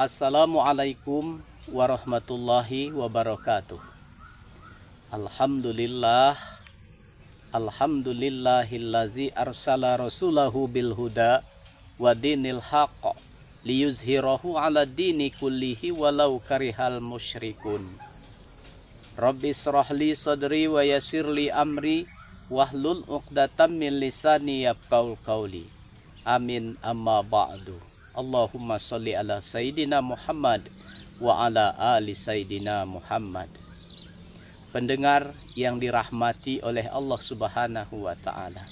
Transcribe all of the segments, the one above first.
Assalamualaikum warahmatullahi wabarakatuh. Alhamdulillahillazi arsala rasulahu bil huda wa dinil haqq liyuzhirahu ala dini kullihi walau karihal musyrikun. Rabbi shrahli sadri wa yassirli amri wahlul 'uqdatam min lisani yafqahu qawli. Amin amma ba'du. Allahumma sholli ala Sayyidina Muhammad wa ala ali Sayyidina Muhammad. Pendengar yang dirahmati oleh Allah Subhanahu wa ta'ala,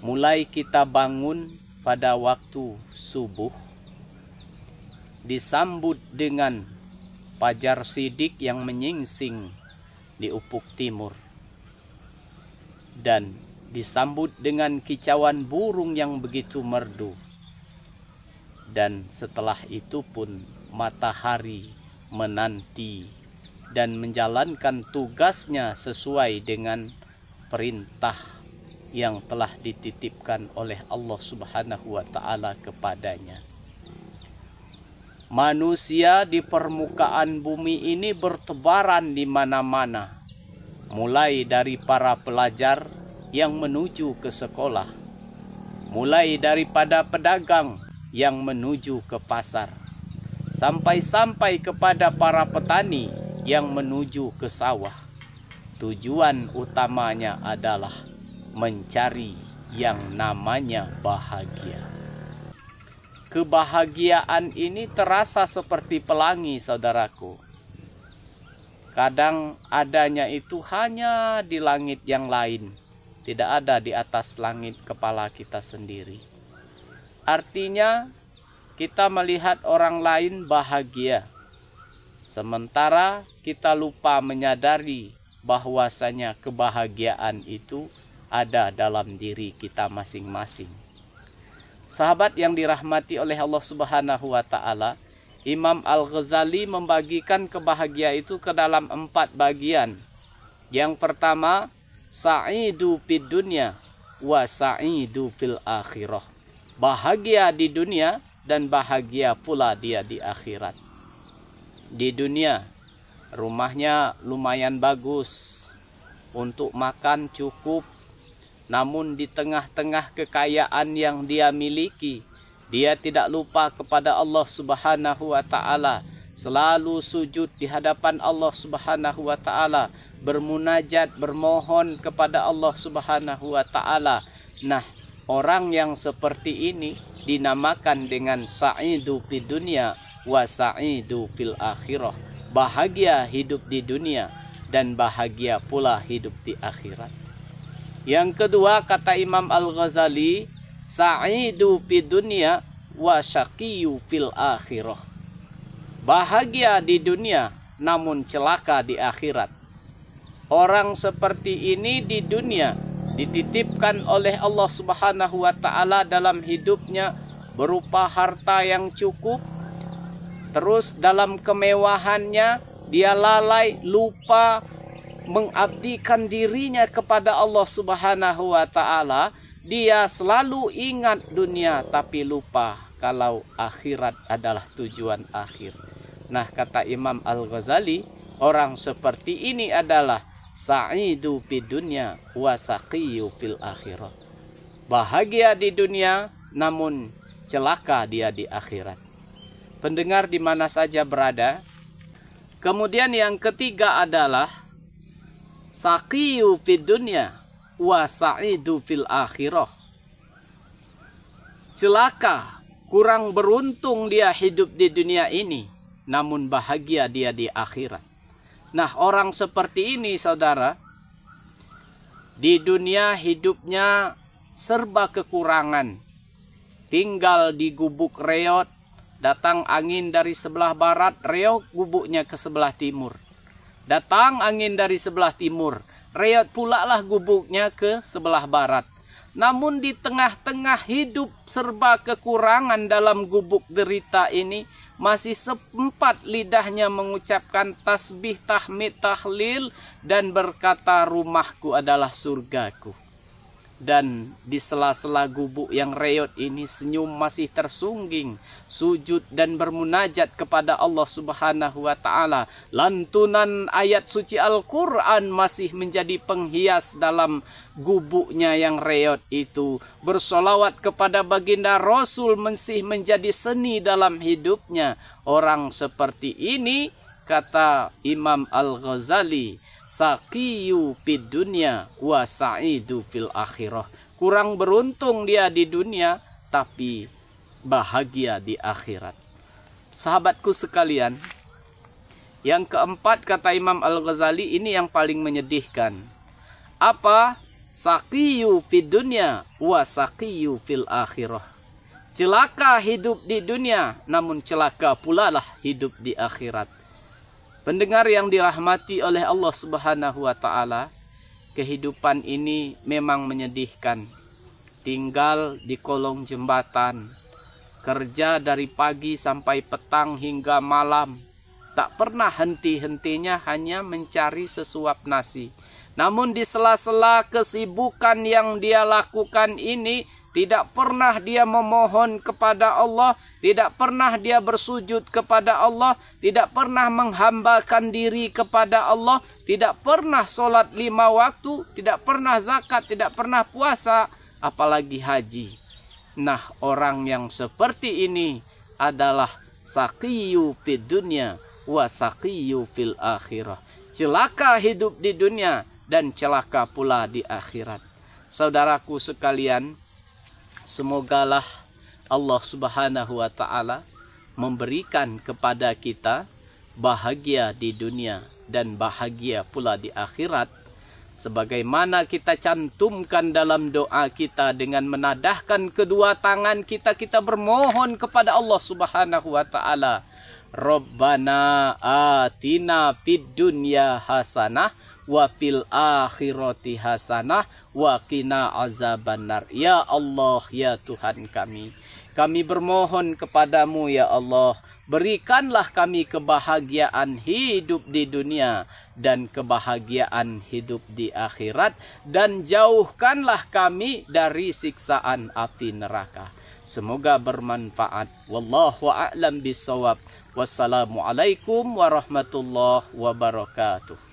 mulai kita bangun pada waktu subuh disambut dengan fajar sidik yang menyingsing di ufuk timur, dan disambut dengan kicauan burung yang begitu merdu. Dan setelah itu pun matahari menanti dan menjalankan tugasnya sesuai dengan perintah yang telah dititipkan oleh Allah Subhanahu wa ta'ala kepadanya. Manusia di permukaan bumi ini bertebaran di mana-mana, mulai dari para pelajar yang menuju ke sekolah, mulai daripada pedagang yang menuju ke pasar, sampai kepada para petani yang menuju ke sawah. Tujuan utamanya adalah mencari yang namanya bahagia. Kebahagiaan ini terasa seperti pelangi, saudaraku. Kadang adanya itu hanya di langit yang lain, tidak ada di atas langit kepala kita sendiri. Artinya kita melihat orang lain bahagia, sementara kita lupa menyadari bahwasanya kebahagiaan itu ada dalam diri kita masing-masing. Sahabat yang dirahmati oleh Allah Subhanahu wa ta'ala, Imam Al-Ghazali membagikan kebahagiaan itu ke dalam 4 bagian. Yang pertama, sa'idu fid dunya wa sa'idu fil akhirah. Bahagia di dunia dan bahagia pula dia di akhirat. Di dunia rumahnya lumayan bagus, untuk makan cukup, namun di tengah-tengah kekayaan yang dia miliki, dia tidak lupa kepada Allah Subhanahu wa ta'ala, selalu sujud di hadapan Allah Subhanahu wa ta'ala, bermunajat, bermohon kepada Allah Subhanahu wa ta'ala. Nah, orang yang seperti ini dinamakan dengan sa'idu fid dunya wa sa'idu fil akhirah. Bahagia hidup di dunia dan bahagia pula hidup di akhirat. Yang kedua, kata Imam Al-Ghazali, sa'idu fid dunya wa syaqiyyu fil akhirah. Bahagia di dunia namun celaka di akhirat. Orang seperti ini di dunia dititipkan oleh Allah Subhanahu wa ta'ala dalam hidupnya berupa harta yang cukup. Terus dalam kemewahannya dia lalai, lupa mengabdikan dirinya kepada Allah Subhanahu wa ta'ala. Dia selalu ingat dunia tapi lupa kalau akhirat adalah tujuan akhir. Nah, kata Imam Al-Ghazali, orang seperti ini adalah sa'idu fid dunya wa saqiyyu fil akhirah. Bahagia di dunia namun celaka dia di akhirat. Pendengar di mana saja berada. Kemudian yang ketiga adalah saqiyyu fid dunya wa sa'idu fil akhirah. Celaka, kurang beruntung dia hidup di dunia ini, namun bahagia dia di akhirat. Nah, orang seperti ini, saudara, di dunia hidupnya serba kekurangan. Tinggal di gubuk reot, datang angin dari sebelah barat, reot gubuknya ke sebelah timur. Datang angin dari sebelah timur, reot pula lah gubuknya ke sebelah barat. Namun di tengah-tengah hidup serba kekurangan dalam gubuk derita ini, masih sempat lidahnya mengucapkan tasbih, tahmid, tahlil, dan berkata, rumahku adalah surgaku. Dan di sela-sela gubuk yang reot ini senyum masih tersungging, sujud dan bermunajat kepada Allah Subhanahu wa taala. Lantunan ayat suci Al-Qur'an masih menjadi penghias dalam gubuknya yang reot itu. Bersolawat kepada baginda Rasul masih menjadi seni dalam hidupnya. Orang seperti ini, kata Imam Al-Ghazali, saqiyu fid dunya wa sa'idu fil akhirah. Kurang beruntung dia di dunia, tapi bahagia di akhirat. Sahabatku sekalian, yang keempat kata Imam Al-Ghazali, ini yang paling menyedihkan. Apa? Saqiyu fid dunya wa saqiyu fil akhirah. Celaka hidup di dunia, namun celaka pula lah hidup di akhirat. Pendengar yang dirahmati oleh Allah Subhanahu wa taala, kehidupan ini memang menyedihkan. Tinggal di kolong jembatan, kerja dari pagi sampai petang hingga malam, tak pernah henti-hentinya hanya mencari sesuap nasi. Namun di sela-sela kesibukan yang dia lakukan ini, tidak pernah dia memohon kepada Allah, tidak pernah dia bersujud kepada Allah, tidak pernah menghambakan diri kepada Allah, tidak pernah sholat 5 waktu, tidak pernah zakat, tidak pernah puasa, apalagi haji. Nah, orang yang seperti ini adalah saqiyu fid dunya wa saqiyu fil akhirah. Celaka hidup di dunia dan celaka pula di akhirat. Saudaraku sekalian, semogalah Allah Subhanahu wa taala memberikan kepada kita bahagia di dunia dan bahagia pula di akhirat, sebagaimana kita cantumkan dalam doa kita dengan menadahkan kedua tangan kita, kita bermohon kepada Allah Subhanahu wa taala. Rabbana atina fid dunya hasanah wa fil akhirati hasanah wa qina azabannar. Ya Allah, ya Tuhan kami bermohon kepadamu ya Allah, berikanlah kami kebahagiaan hidup di dunia dan kebahagiaan hidup di akhirat, dan jauhkanlah kami dari siksaan api neraka. Semoga bermanfaat. Wallahu a'lam bishawab. Wassalamualaikum warahmatullahi wabarakatuh.